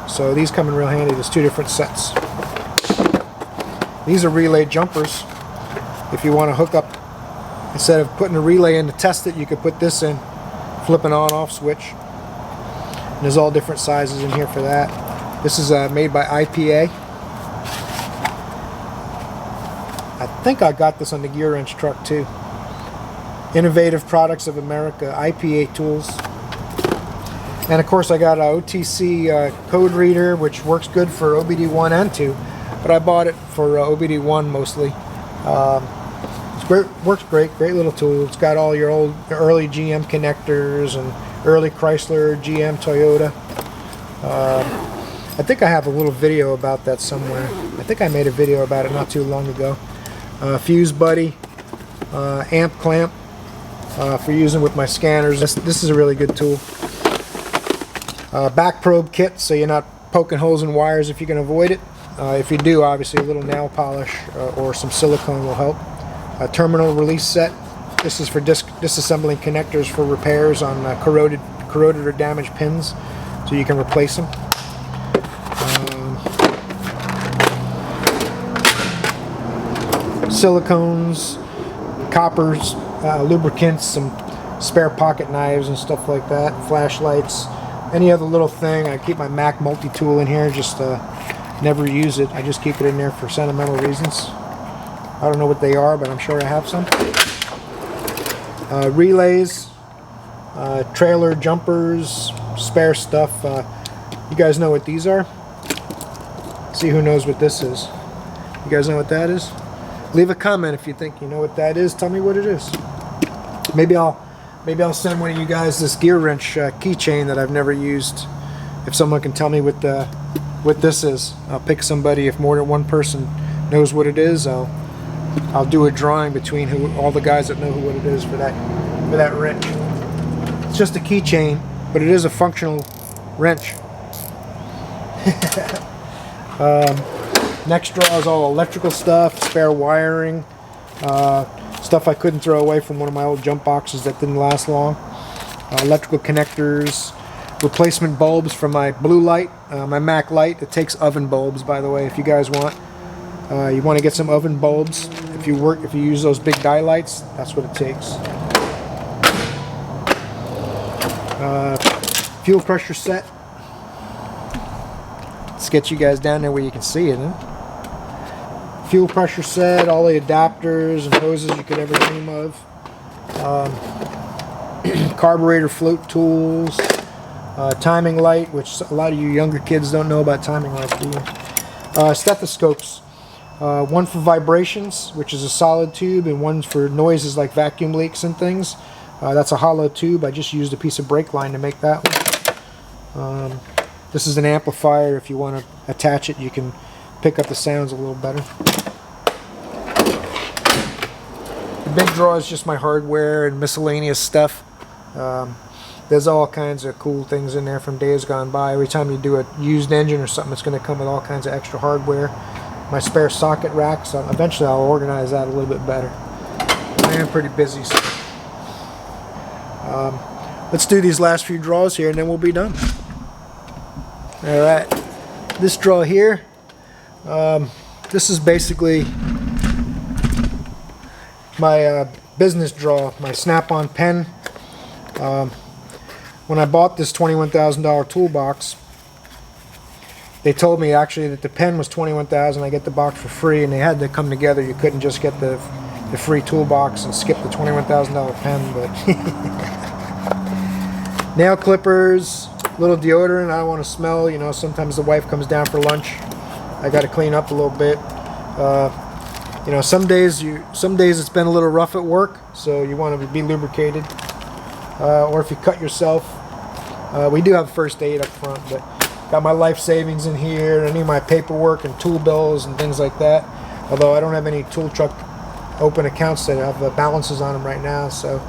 So these come in real handy. There's 2 different sets. These are relay jumpers. If you want to hook up, instead of putting a relay in to test it, you could put this in, flip an on-off switch. And there's all different sizes in here for that. This is made by IPA. I think I got this on the gear wrench truck too. Innovative Products of America, IPA tools. And of course I got a OTC code reader, which works good for OBD1 and 2, but I bought it for OBD1 mostly. It's great, works great little tool. It's got all your early GM connectors and early Chrysler, GM, Toyota. I think I have a little video about that somewhere. I think I made a video about it not too long ago. Fuse buddy, amp clamp for using with my scanners. This is a really good tool. Back probe kit, so you're not poking holes in wires if you can avoid it. If you do, obviously a little nail polish or some silicone will help. A terminal release set. This is for disassembling connectors for repairs on corroded or damaged pins, so you can replace them. Silicones, coppers, lubricants, some spare pocket knives and stuff like that, flashlights, any other little thing. I keep my Mac multi-tool in here, just never use it. I just keep it in there for sentimental reasons. I don't know what they are, but I'm sure I have some. Relays, trailer jumpers, spare stuff. You guys know what these are? See who knows what this is. You guys know what that is? Leave a comment if you think you know what that is. Tell me what it is. Maybe I'll send one of you guys this gear wrench keychain that I've never used. If someone can tell me what this is, I'll pick somebody. If more than one person knows what it is, I'll do a drawing between all the guys that know what it is for that wrench. It's just a keychain, but it is a functional wrench. Next draw is all electrical stuff, spare wiring, stuff I couldn't throw away from one of my old jump boxes that didn't last long. Electrical connectors, replacement bulbs for my blue light, my Mac light. It takes oven bulbs, by the way, if you guys want. You want to get some oven bulbs. If you use those big die lights, that's what it takes. Fuel pressure set. Let's get you guys down there where you can see it. Huh? Fuel pressure set, all the adapters and hoses you could ever dream of. Carburetor float tools. Timing light, which a lot of you younger kids don't know about timing lights, do you? Stethoscopes. One for vibrations, which is a solid tube, and one for noises like vacuum leaks and things. That's a hollow tube. I just used a piece of brake line to make that one. This is an amplifier. If you want to attach it, you can pick up the sounds a little better. The big drawer is just my hardware and miscellaneous stuff. There's all kinds of cool things in there from days gone by. Every time you do a used engine or something, it's going to come with all kinds of extra hardware. My spare socket racks. Eventually I'll organize that a little bit better. I am pretty busy. So. Let's do these last few draws here and then we'll be done. Alright, this draw here, this is basically my business draw, my snap-on pen. When I bought this $21,000 toolbox, they told me actually that the pen was $21,000. I get the box for free, and they had to come together. You couldn't just get the free toolbox and skip the $21,000 pen. But nail clippers, little deodorant. I don't want to smell. You know, sometimes the wife comes down for lunch. I got to clean up a little bit. You know, some days it's been a little rough at work, so you want to be lubricated. Or if you cut yourself, we do have first aid up front, but got my life savings in here, any of my paperwork and tool bills and things like that. Although I don't have any tool truck open accounts that have balances on them right now. So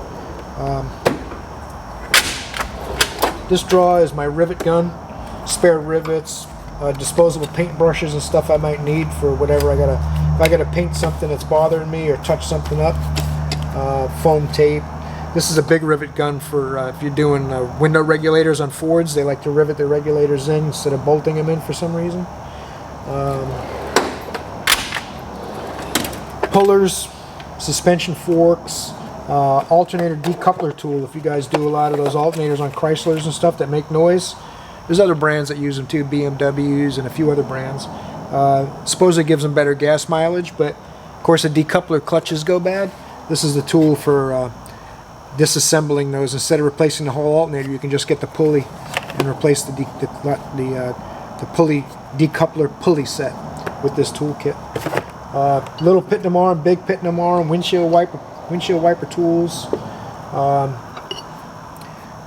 this draw is my rivet gun, spare rivets, disposable paint brushes and stuff I might need for whatever if I gotta paint something that's bothering me or touch something up. Foam tape. This is a big rivet gun for if you're doing window regulators on Fords. They like to rivet their regulators in instead of bolting them in for some reason. Pullers, suspension forks, alternator decoupler tool. If you guys do a lot of those alternators on Chryslers and stuff that make noise. There's other brands that use them too, BMWs and a few other brands. Suppose it gives them better gas mileage, but of course the decoupler clutches go bad. This is the tool for disassembling those. Instead of replacing the whole alternator, you can just get the pulley and replace the pulley decoupler pulley set with this toolkit. Little pitting arm, big pitting arm, windshield wiper tools,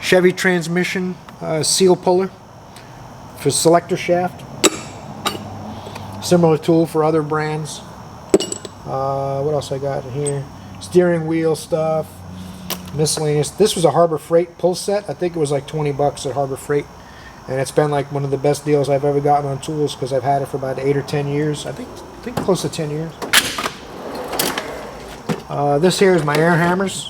Chevy transmission seal puller for selector shaft. Similar tool for other brands. What else I got in here? Steering wheel stuff. Miscellaneous. This was a Harbor Freight pull set. I think it was like 20 bucks at Harbor Freight. And it's been like one of the best deals I've ever gotten on tools because I've had it for about 8 or 10 years. I think close to 10 years. This here is my air hammers.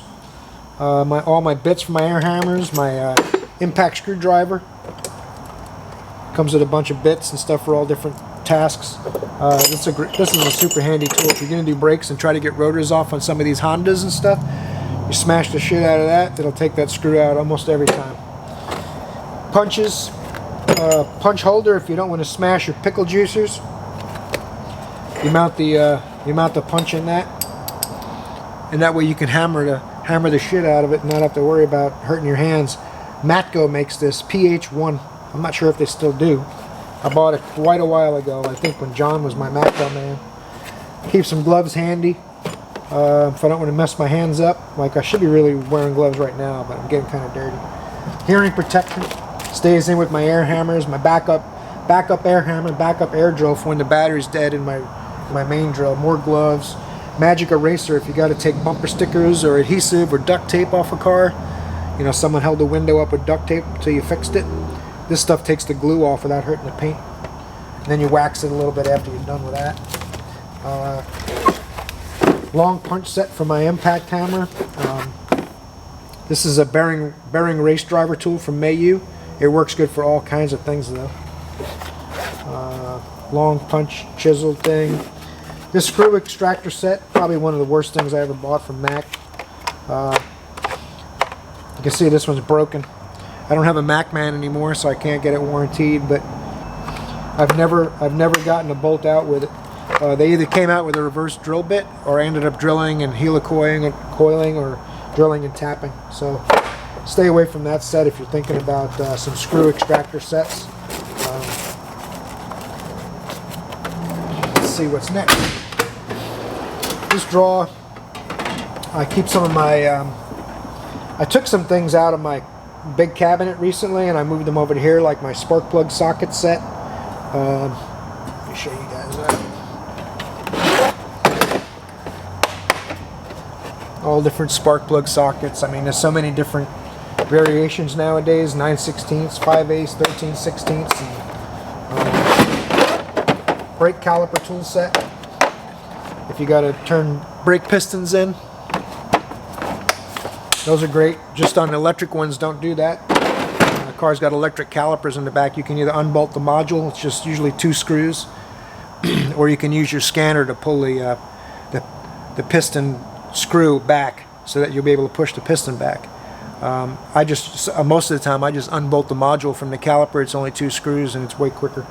All my bits for my air hammers. My impact screwdriver. Comes with a bunch of bits and stuff for all different tasks. This is a super handy tool if you're going to do brakes and try to get rotors off on some of these Hondas and stuff. You smash the shit out of that, it'll take that screw out almost every time. Punches. Punch holder if you don't want to smash your pickle juicers. You mount the punch in that, and that way you can hammer the shit out of it and not have to worry about hurting your hands. Matco makes this PH1. I'm not sure if they still do. I bought it quite a while ago. I think when John was my Matco man. Keep some gloves handy if I don't want to mess my hands up. Like I should be really wearing gloves right now, but I'm getting kind of dirty. Hearing protection. Stays in with my air hammers, my backup air hammer, backup air drill for when the battery's dead in my main drill. More gloves. Magic eraser if you got to take bumper stickers or adhesive or duct tape off a car. You know, someone held the window up with duct tape until you fixed it. This stuff takes the glue off without hurting the paint. And then you wax it a little bit after you're done with that. Long punch set for my impact hammer. This is a bearing race driver tool from Mayu. It works good for all kinds of things though. Long punch chisel thing. This screw extractor set, probably one of the worst things I ever bought from Mac. You can see this one's broken. I don't have a Mac man anymore, so I can't get it warranted, but I've never gotten a bolt out with it. They either came out with a reverse drill bit or I ended up drilling and helicoiling or drilling and tapping. So stay away from that set if you're thinking about some screw extractor sets. Let's see what's next. This drawer, I keep some of my, I took some things out of my big cabinet recently and I moved them over to here, like my spark plug socket set. Let me show you guys that. All different spark plug sockets. I mean, there's so many different variations nowadays. 9/16ths, 5/8, 13/16ths. Brake caliper tool set. If you got to turn brake pistons in, those are great. Just on electric ones, don't do that. The car's got electric calipers in the back. You can either unbolt the module, it's just usually 2 screws, or you can use your scanner to pull the piston screw back so that you'll be able to push the piston back. Most of the time I just unbolt the module from the caliper. It's only 2 screws and it's way quicker.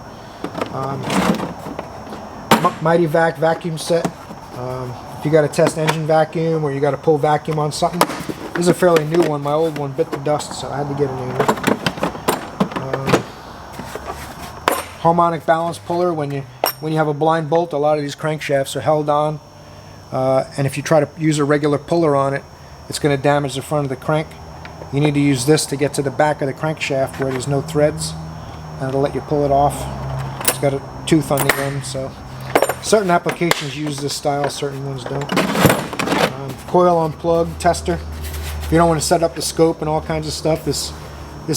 Mighty Vac vacuum set. If you got to test engine vacuum or you got to pull vacuum on something. This is a fairly new one. My old one bit the dust, so I had to get a new one. Harmonic balance puller. When you have a blind bolt, a lot of these crankshafts are held on, and if you try to use a regular puller on it, it's going to damage the front of the crank. You need to use this to get to the back of the crankshaft where there's no threads, and it'll let you pull it off. It's got a tooth on the end, so certain applications use this style, certain ones don't. Coil on plug tester. If you don't want to set up the scope and all kinds of stuff, this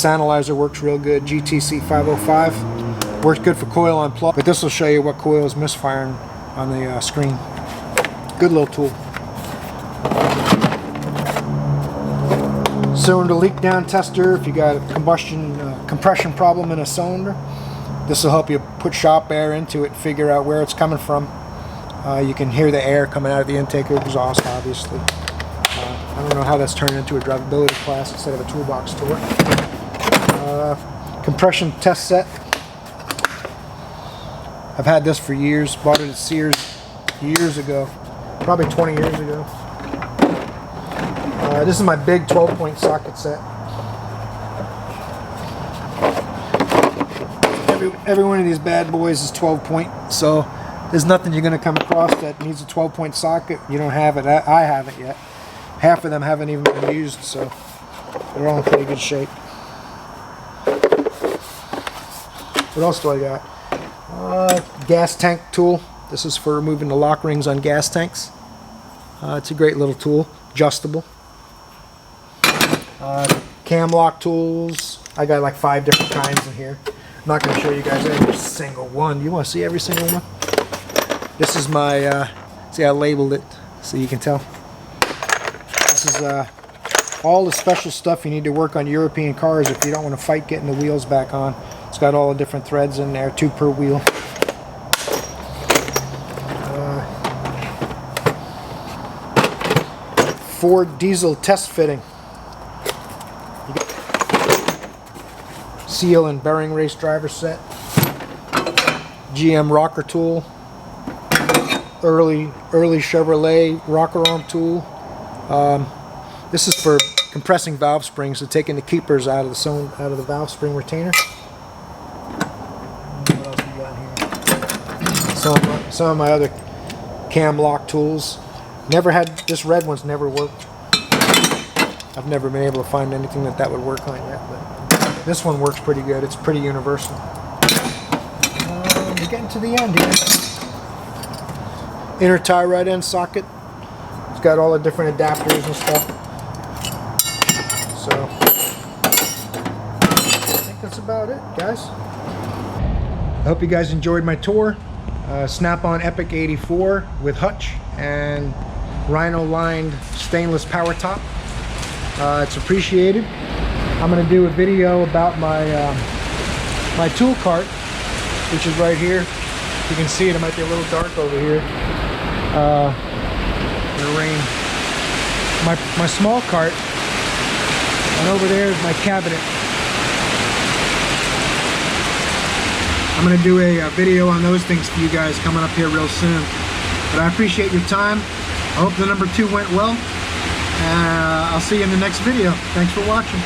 analyzer works real good. GTC 505 works good for coil on plug, but this will show you what coil is misfiring on the screen. Good little tool. Cylinder leak down tester. If you got a compression problem in a cylinder, this will help you put shop air into it and figure out where it's coming from. You can hear the air coming out of the intake exhaust, obviously. I don't know how that's turned into a drivability class instead of a toolbox tour. Compression test set. I've had this for years. Bought it at Sears years ago, probably 20 years ago. This is my big 12-point socket set. Every one of these bad boys is 12-point, so there's nothing you're going to come across that needs a 12-point socket. You don't have it. I haven't yet. Half of them haven't even been used, so They're all in pretty good shape. What else do I got? Gas tank tool. This is for removing the lock rings on gas tanks. It's a great little tool, adjustable. Cam lock tools. I got like 5 different kinds in here. I'm not going to show you guys every single one. You want to see every single one? This is my, see I labeled it so you can tell. This is all the special stuff you need to work on European cars if you don't want to fight getting the wheels back on. It's got all the different threads in there, 2 per wheel. Ford diesel test fitting. Seal and bearing race driver set. GM rocker tool. Early Chevrolet rocker arm tool. This is for compressing valve springs, so taking the keepers out of the valve spring retainer. What else we got here? Some of my other cam lock tools. Never had, this red one's never worked. I've never been able to find anything that would work on yet, but this one works pretty good. It's pretty universal. We're getting to the end here. Inner tie right end socket. It's got all the different adapters and stuff. So I think that's about it, guys. I hope you guys enjoyed my tour. Snap-on Epiq 84 with hutch and rhino lined stainless power top. It's appreciated. I'm going to do a video about my my tool cart, which is right here. You can see it. It might be a little dark over here. The rain. My small cart, and over there is my cabinet. I'm going to do a video on those things for you guys coming up here real soon. But I appreciate your time. I hope the number 2 went well. I'll see you in the next video. Thanks for watching.